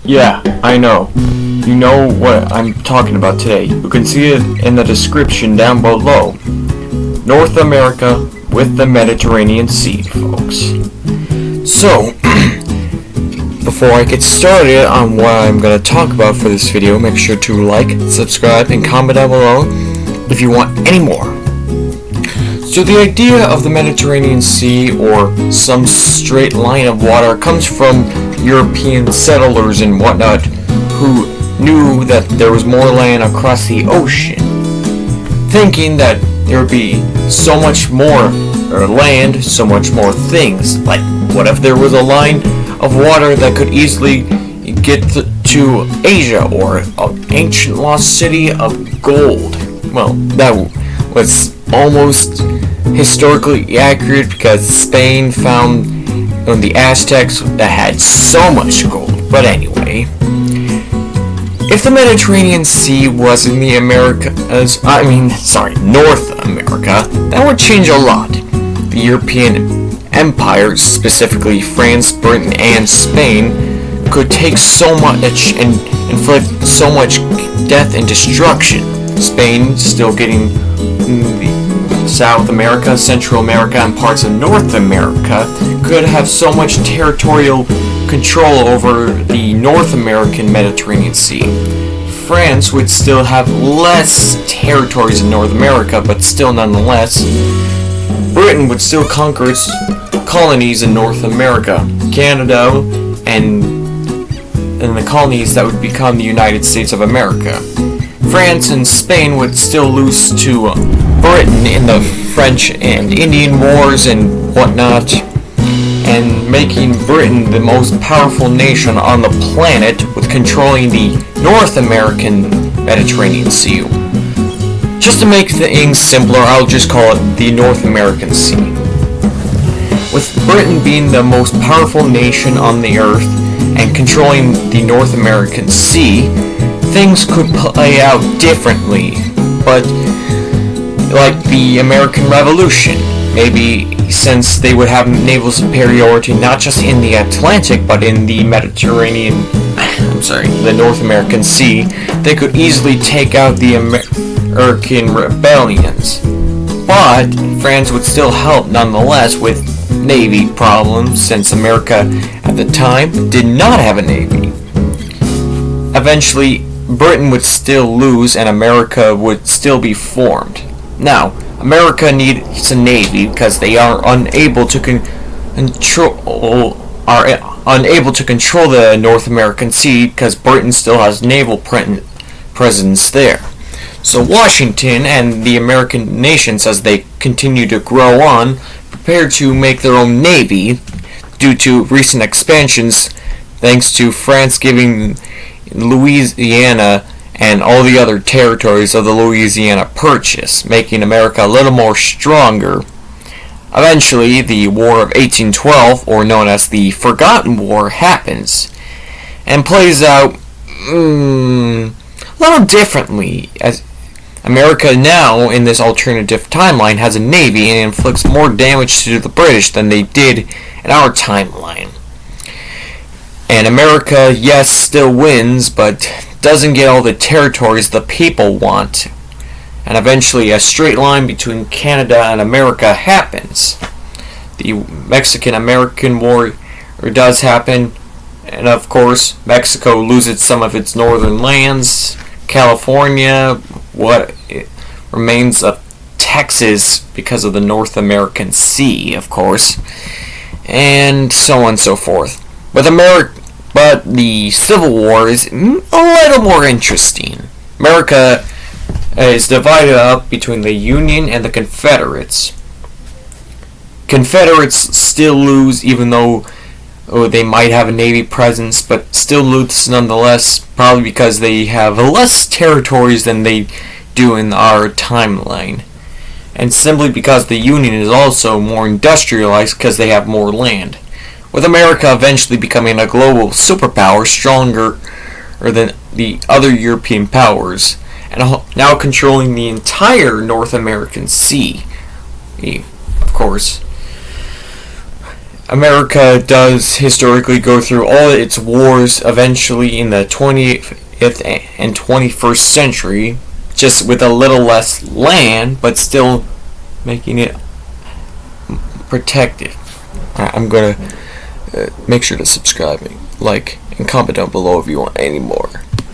Yeah, I know. You know what I'm talking about today. You can see it in the description down below. North America with the Mediterranean Sea, folks. So, before I get started on what I'm going to talk about for this video, make sure to like, subscribe, and comment down below if you want any more. So the idea of the Mediterranean Sea, or some straight line of water, comes from European settlers and whatnot who knew that there was more land across the ocean, thinking that there would be so much more land, so much more things. Like, what if there was a line of water that could easily get to Asia, or an ancient lost city of gold? Well, that was almost historically accurate, because Spain found the Aztecs that had so much gold. But anyway, if the Mediterranean Sea was in the North America, that would change a lot. The European empires, specifically France, Britain, and Spain, could take so much and inflict so much death and destruction. Spain still getting South America, Central America, and parts of North America, could have so much territorial control over the North American Mediterranean Sea. France would still have less territories in North America, but still nonetheless, Britain would still conquer its colonies in North America, Canada, and the colonies that would become the United States of America. France and Spain would still lose to Britain in the French and Indian Wars and whatnot, and making Britain the most powerful nation on the planet, with controlling the North American Mediterranean Sea. Just to make things simpler, I'll just call it the North American Sea. With Britain being the most powerful nation on the earth and controlling the North American Sea, things could play out differently, but like the American Revolution, maybe, since they would have naval superiority not just in the Atlantic but in the the North American Sea, they could easily take out the American rebellions. But France would still help nonetheless with navy problems, since America at the time did not have a navy. Eventually, Britain would still lose and America would still be formed. Now, America needs a navy because they are unable to control the North American Sea, because Britain still has naval presence there. So Washington and the American nations, as they continue to grow on, prepare to make their own navy due to recent expansions, thanks to France giving Louisiana and all the other territories of the Louisiana Purchase, making America a little more stronger. Eventually, the War of 1812, or known as the Forgotten War, happens, and plays out a little differently, as America now, in this alternative timeline, has a navy and inflicts more damage to the British than they did in our timeline. And America, yes, still wins, but doesn't get all the territories the people want. And eventually a straight line between Canada and America happens. The Mexican-American War does happen, and of course Mexico loses some of its northern lands. California, what remains of Texas because of the North American Sea, of course, and so on and so forth. But the Civil War is a little more interesting. America is divided up between the Union and the Confederates. Confederates still lose, even though they might have a navy presence, but still lose nonetheless, probably because they have less territories than they do in our timeline. And simply because the Union is also more industrialized because they have more land. With America eventually becoming a global superpower, stronger than the other European powers, and now controlling the entire North American Sea, of course. America does historically go through all its wars eventually in the 20th and 21st century, just with a little less land, but still making it protected. I'm gonna make sure to subscribe, like, and comment down below if you want any more.